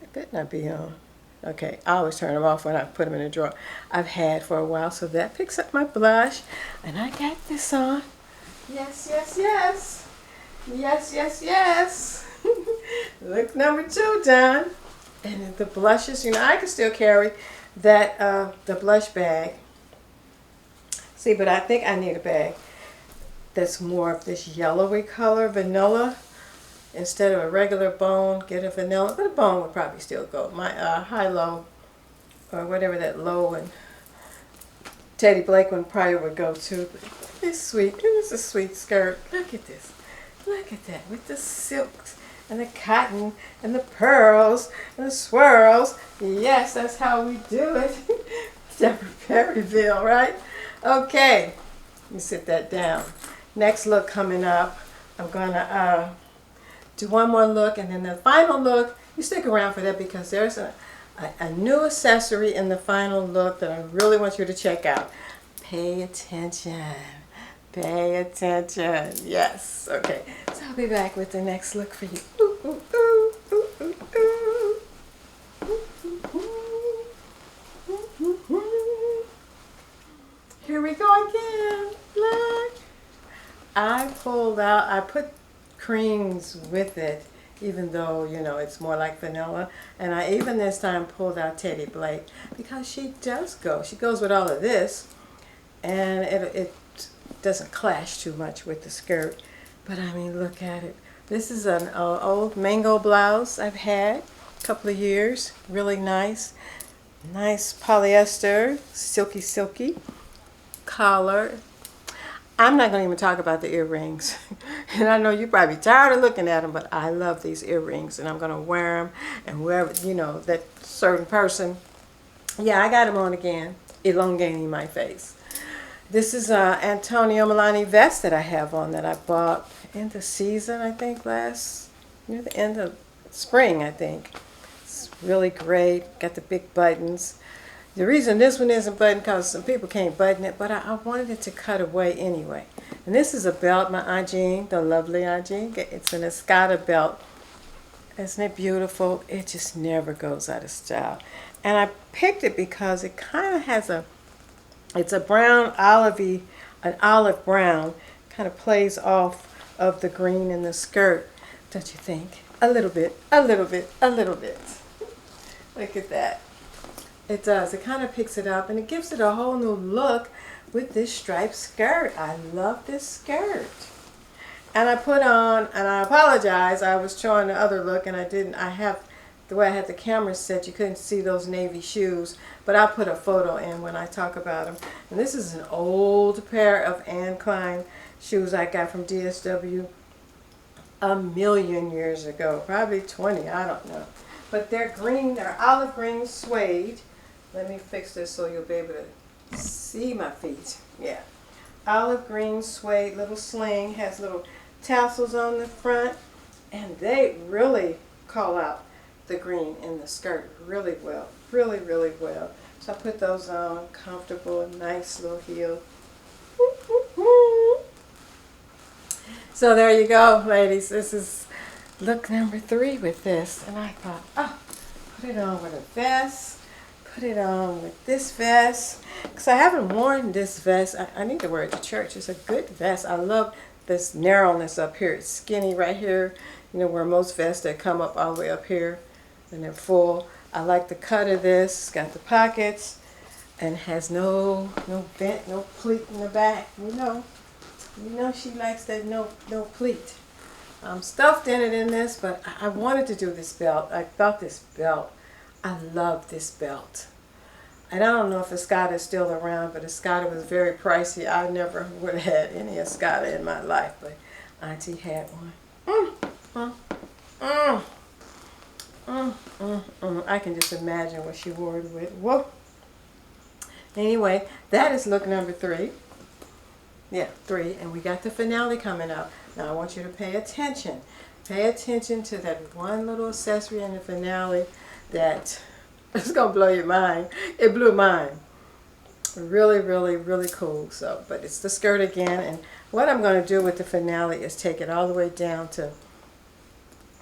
It better not be on. Okay, I always turn them off when I put them in the drawer. I've had for a while, so that picks up my blush. And I got this on. Yes, yes, yes. Yes, yes, yes. Look number 2 done. And the blushes, you know, I can still carry that, the blush bag. See, but I think I need a bag that's more of this yellowy color, vanilla. Instead of a regular bone, get a vanilla, but a bone would probably still go. My high-low, or whatever that low and Teddy Blake one probably would go to. It's sweet. It's a sweet skirt. Look at this. Look at that with the silks and the cotton and the pearls and the swirls. Yes, that's how we do it. Deborah Perryville, right? Okay, let me sit that down. Next look coming up, I'm gonna do one more look, and then the final look, you stick around for that because there's a new accessory in the final look that I really want you to check out. Pay attention. Pay attention. Yes. Okay. So I'll be back with the next look for you. Ooh, ooh, ooh, ooh, ooh, ooh. Here we go again. Look. I put creams with it, even though, you know, it's more like vanilla. And I even this time pulled out Teddy Blake because she does go. She goes with all of this, and it doesn't clash too much with the skirt. But I mean, look at it. This is an old mango blouse I've had a couple of years. Really nice. Nice polyester, silky, silky collar. I'm not going to even talk about the earrings. And I know you're probably tired of looking at them, but I love these earrings, and I'm going to wear them. And wherever, you know, that certain person, yeah, I got them on again, elongating my face. This is Antonio Melani vest that I have on that I bought in the season, I think, last near the end of spring, I think. It's really great. Got the big buttons. The reason this one isn't buttoned because some people can't button it, but I wanted it to cut away anyway. And this is a belt, my Aunt Jean, the lovely Aunt Jean. It's an Escada belt. Isn't it beautiful? It just never goes out of style. And I picked it because it kind of has it's a brown olivey, an olive brown, kind of plays off of the green in the skirt, don't you think? A little bit, a little bit, a little bit. Look at that. It does. It kind of picks it up and it gives it a whole new look with this striped skirt. I love this skirt. And I put on, and I apologize, I was showing the other look and I didn't, the way I had the camera set, you couldn't see those navy shoes, but I'll put a photo in when I talk about them. And this is an old pair of Anne Klein shoes I got from DSW a million years ago, probably 20, I don't know. But they're green, they're olive green suede. Let me fix this so you'll be able to see my feet. Yeah. Olive green suede, little sling, has little tassels on the front, and they really call out the green in the skirt really well. Really, really well. So I put those on, comfortable, nice little heel. So there you go, ladies. This is look number 3 with this. And I thought, oh, put it on with a vest. Put it on with this vest. Because I haven't worn this vest. I need to wear it to church. It's a good vest. I love this narrowness up here. It's skinny right here. You know, where most vests that come up all the way up here. And they're full. I like the cut of this. It's got the pockets. And has no vent, no pleat in the back. You know she likes that no pleat. I'm stuffed in it in this, but I wanted to do this belt. I thought this belt, I love this belt. And I don't know if Escada is still around, but Escada was very pricey. I never would have had any Escada in my life, but Auntie had one. I can just imagine what she wore it with. Whoa. Anyway, that is look number 3. Yeah, 3. And we got the finale coming up. Now I want you to pay attention. Pay attention to that one little accessory in the finale that is going to blow your mind. It blew mine. Really, really, really cool. So, but it's the skirt again. And what I'm going to do with the finale is take it all the way down to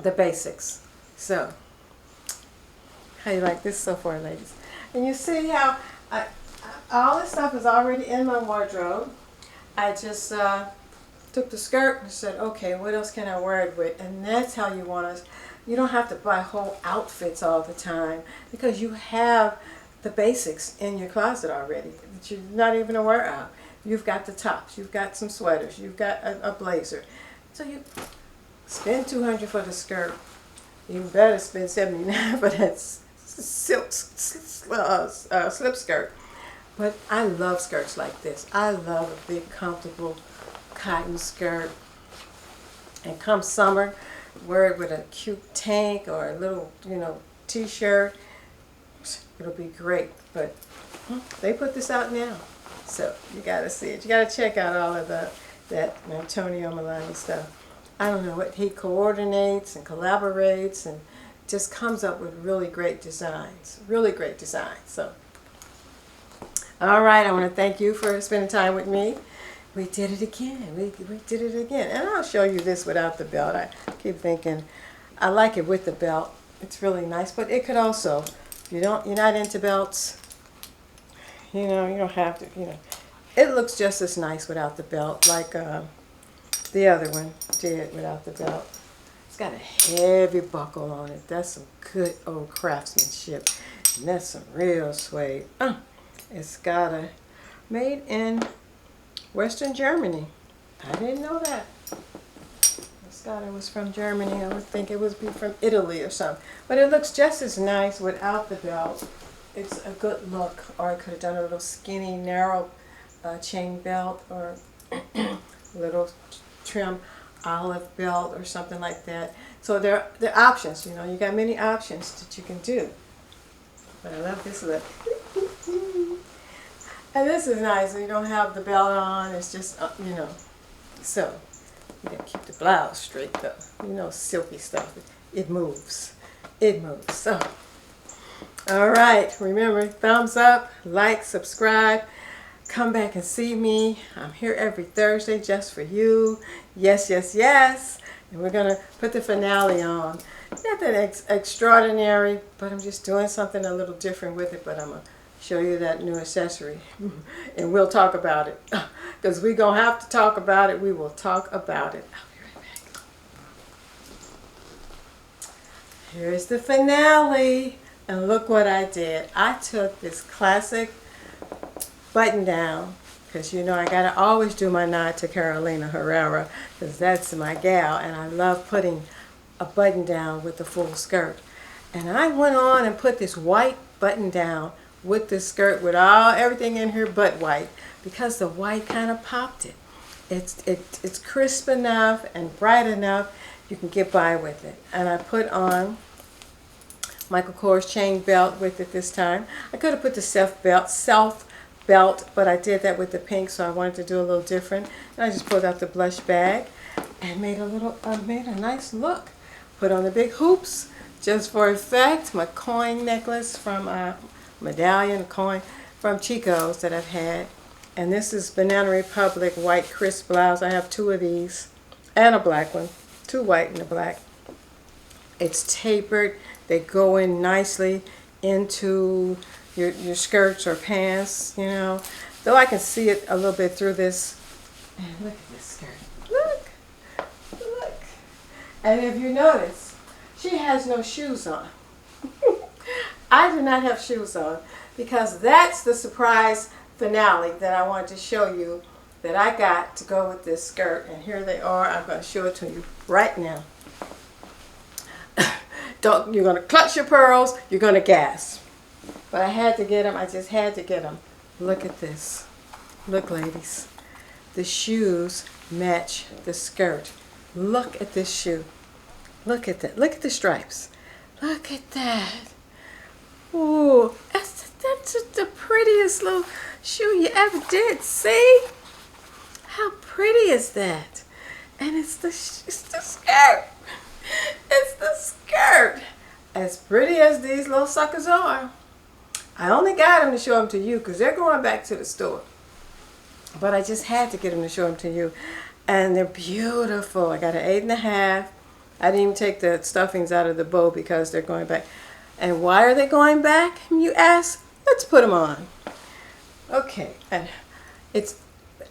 the basics. So, how you like this so far, ladies? And you see how all this stuff is already in my wardrobe. I just took the skirt and said, okay, what else can I wear it with? And that's how you want to, you don't have to buy whole outfits all the time because you have the basics in your closet already that you're not even aware of. You've got the tops, you've got some sweaters, you've got a blazer. So you spend $200 for the skirt. You better spend $79 for that silk slip skirt. But I love skirts like this. I love a big, comfortable cotton skirt. And come summer, wear it with a cute tank or a little, t-shirt. It'll be great. But they put this out now. So you got to see it. You got to check out all of that Antonio Melani stuff. I don't know what he coordinates and collaborates and just comes up with really great designs. Really great designs. So. All right, I want to thank you for spending time with me. We did it again. We did it again. And I'll show you this without the belt. I keep thinking, I like it with the belt. It's really nice, but it could also, if you're not into belts, you don't have to, It looks just as nice without the belt, like the other one did without the belt. It's got a heavy buckle on it. That's some good old craftsmanship. And that's some real suede. It's got a made in Western Germany. I didn't know that. Escada was from Germany. I would think it would be from Italy or something. But it looks just as nice without the belt. It's a good look. Or I could have done a little skinny, narrow chain belt or a little trim olive belt or something like that. So there are options. You got many options that you can do. But I love this look. And this is nice. You don't have the belt on. It's just, So, You gotta keep the blouse straight though. You know, silky stuff. It moves. It moves. So, all right. Remember, thumbs up, like, subscribe. Come back and see me. I'm here every Thursday just for you. Yes, yes, yes. And we're gonna put the finale on. Not that extraordinary, but I'm just doing something a little different with it. But I'm gonna show you that new accessory, and we'll talk about it. Because we're gonna have to talk about it. We will talk about it. I'll be right back. Here's the finale, and look what I did. I took this classic button down, because you know I gotta always do my nod to Carolina Herrera, because that's my gal, and I love putting a button down with the full skirt. And I went on and put this white button down with the skirt with everything in here but white, because the white kind of popped it. It's crisp enough and bright enough you can get by with it. And I put on Michael Kors chain belt with it this time. I could have put the self belt, but I did that with the pink, so I wanted to do a little different. And I just pulled out the blush bag and made a nice look. Put on the big hoops just for effect. My coin necklace from medallion coin from Chico's that I've had. And this is Banana Republic white crisp blouse. I have 2 of these and a black one. 2 white and a black. It's tapered. They go in nicely into your skirts or pants, you know. Though I can see it a little bit through this. And look at this skirt. Look. Look. And if you notice, she has no shoes on. I do not have shoes on, because that's the surprise finale that I wanted to show you that I got to go with this skirt. And here they are. I'm going to show it to you right now. You're going to clutch your pearls. You're going to gasp. But I had to get them. I just had to get them. Look at this. Look, ladies. The shoes match the skirt. Look at this shoe. Look at that. Look at the stripes. Look at that. Ooh, that's the prettiest little shoe you ever did. See? How pretty is that? And it's the skirt. It's the skirt. As pretty as these little suckers are. I only got them to show them to you because they're going back to the store. But I just had to get them to show them to you. And they're beautiful. I got an 8.5. I didn't even take the stuffings out of the bow because they're going back. And why are they going back, you ask? Let's put them on. Okay. And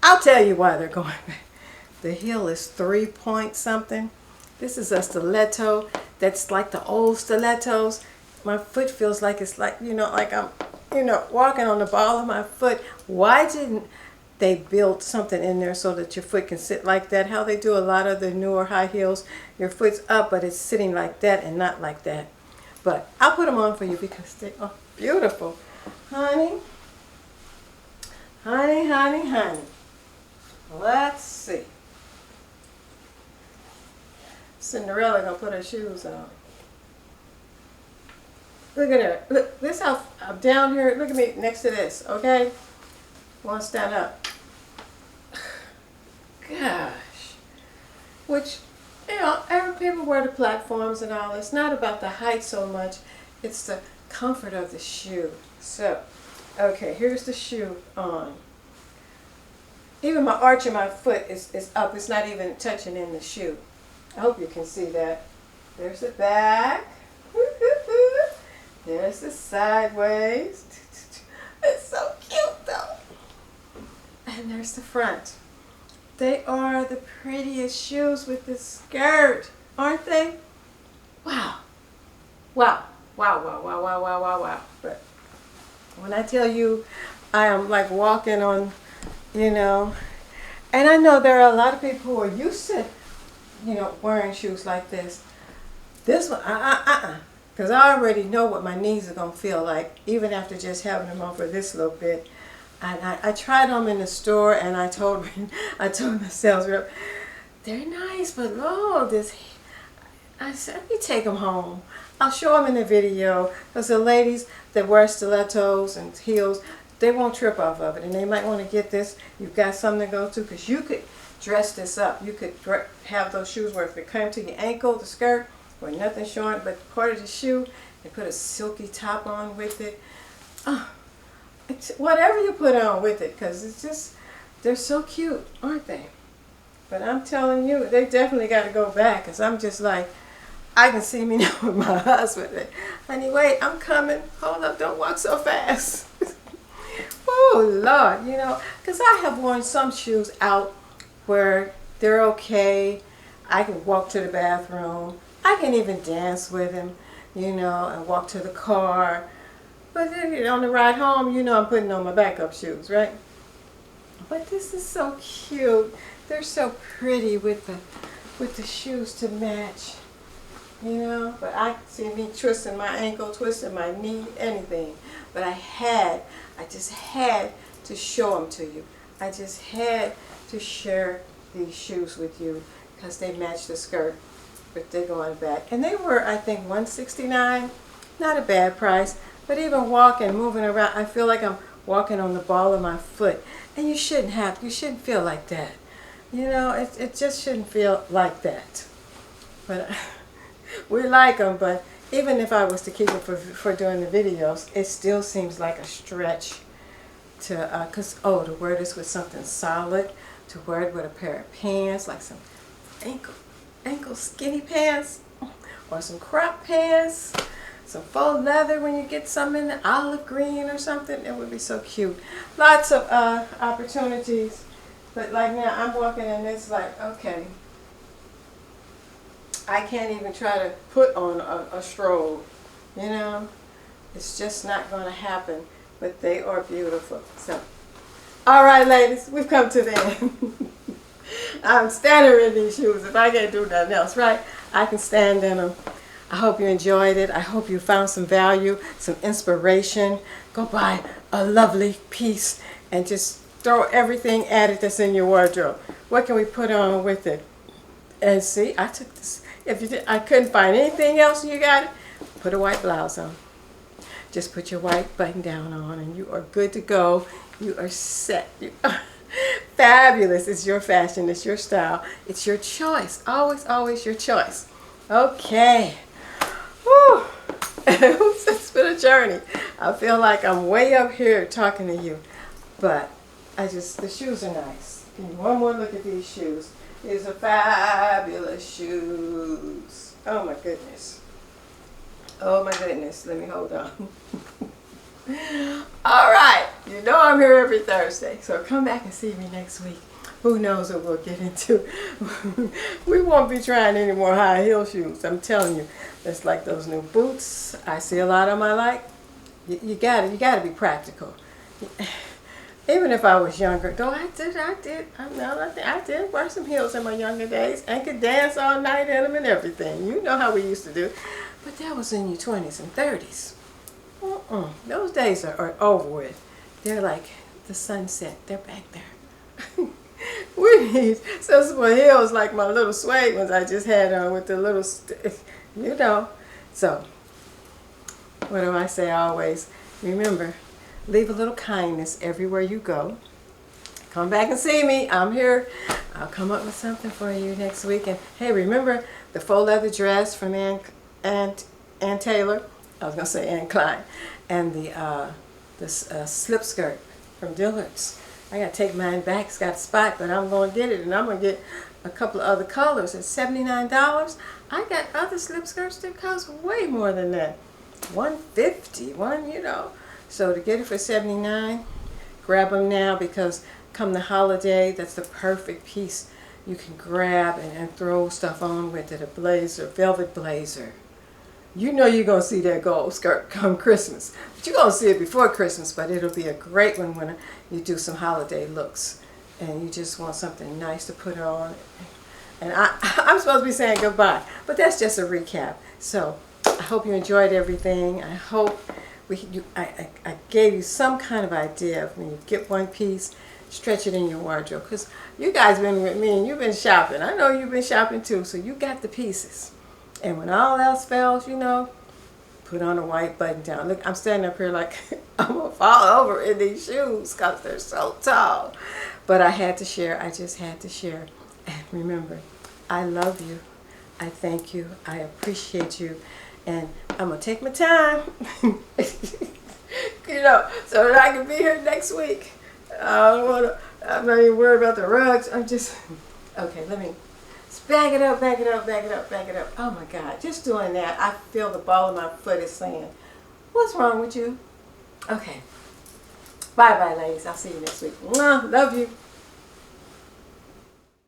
I'll tell you why they're going back. The heel is 3 point something. This is a stiletto that's like the old stilettos. My foot feels like it's like, like I'm, walking on the ball of my foot. Why didn't they build something in there so that your foot can sit like that? How they do a lot of the newer high heels. Your foot's up, but it's sitting like that and not like that. But I'll put them on for you because they are beautiful. Honey. Honey, honey, honey. Let's see. Cinderella gonna put her shoes on. Look at her. Look, this how I'm down here. Look at me next to this, okay? Want to stand up. Gosh. Which, every people wear the platforms and all. It's not about the height so much. It's the comfort of the shoe. So, okay, here's the shoe on. Even my arch of my foot is up. It's not even touching in the shoe. I hope you can see that. There's the back. There's the sideways. It's so cute though. And there's the front. They are the prettiest shoes with the skirt, aren't they? Wow. Wow. Wow, wow, wow, wow, wow, wow, wow. But when I tell you I am like walking on, and I know there are a lot of people who are used to wearing shoes like this. This one, because I already know what my knees are going to feel like, even after just having them on for this little bit. And I tried them in the store, and I told the sales rep, they're nice, but Lord, I said, let me take them home. I'll show them in the video, because the ladies that wear stilettos and heels, they won't trip off of it. And they might want to get this. You've got something to go to, because you could dress this up. You could have those shoes where if it came to your ankle, the skirt, where nothing showing but part of the shoe, and put a silky top on with it. It's whatever you put on with it, because it's just, they're so cute, aren't they? But I'm telling you, they definitely got to go back, because I'm just like, I can see me now with my husband. Honey, wait, I'm coming. Hold up, don't walk so fast. Oh, Lord, you know, because I have worn some shoes out where they're okay. I can walk to the bathroom. I can even dance with him, you know, and walk to the car. But then on the ride home, you know I'm putting on my backup shoes, right? But this is so cute. They're so pretty with the shoes to match, you know. But I see me twisting my ankle, twisting my knee, anything. But I just had to show them to you. I just had to share these shoes with you because they match the skirt, but they're going back. And they were, I think, $169. Not a bad price. But even walking, moving around, I feel like I'm walking on the ball of my foot. And you shouldn't feel like that. You know, it just shouldn't feel like that. But we like them, but even if I was to keep it for doing the videos, it still seems like a stretch to, to wear this with something solid, to wear it with a pair of pants, like some ankle skinny pants, or some crop pants, some faux leather when you get some in the olive green or something. It would be so cute. Lots of opportunities, but like now I'm walking in this like, okay, I can't even try to put on a strobe, you know. It's just not going to happen, but they are beautiful. So, all right, ladies, we've come to the end. I'm standing in these shoes. If I can't do nothing else, right, I can stand in them. I hope you enjoyed it. I hope you found some value, some inspiration. Go buy a lovely piece and just throw everything at it that's in your wardrobe. What can we put on with it? And see, I took this. If you did, I couldn't find anything else and you got it, put a white blouse on. Just put your white button down on and you are good to go. You are set. You are fabulous. It's your fashion. It's your style. It's your choice. Always, always your choice. Okay. Whew. It's been a journey. I feel like I'm way up here talking to you. But the shoes are nice. Give me one more look at these shoes. These are fabulous shoes. Oh my goodness. Oh my goodness. Let me hold on. All right. You know I'm here every Thursday. So come back and see me next week. Who knows what we'll get into. We won't be trying any more high heel shoes. I'm telling you. It's like those new boots. I see a lot of them I like. You gotta be practical. Even if I was younger, though I did wear some heels in my younger days and could dance all night in them and everything. You know how we used to do. But that was in your 20s and 30s. Those days are over with. They're like the sunset. They're back there. We need sensible heels like my little suede ones I just had on with the little, you know. So, what do I say always? Remember, leave a little kindness everywhere you go. Come back and see me. I'm here. I'll come up with something for you next week. And hey, remember the faux leather dress from Ann Taylor? I was going to say Ann Klein. And the slip skirt from Dillard's. I got to take mine back. It's got a spot, but I'm going to get it. And I'm going to get a couple of other colors. It's $79. I got other slip skirts that cost way more than that. $150. You know. So to get it for $79, grab them now because come the holiday, that's the perfect piece you can grab and throw stuff on with it. A blazer, velvet blazer. You know you're going to see that gold skirt come Christmas. But you're going to see it before Christmas, but it'll be a great one when you do some holiday looks. And you just want something nice to put on. And I'm supposed to be saying goodbye, but that's just a recap. So I hope you enjoyed everything. I hope I gave you some kind of idea of when you get one piece, stretch it in your wardrobe. Because you guys been with me and you've been shopping. I know you've been shopping too, so you got the pieces. And when all else fails, you know, Put on a white button down. Look, I'm standing up here like I'm gonna fall over in these shoes because they're so tall. But I had to share. I just had to share. And remember, I love you. I thank you. I appreciate you. And I'm gonna take my time, so that I can be here next week. I'm not even worried about the rugs. I'm just, okay, let me bag it up, bag it up, bag it up, bag it up. Oh my God, just doing that, I feel the ball of my foot is saying, what's wrong with you? Okay. Bye-bye, ladies. I'll see you next week. Mwah, love you.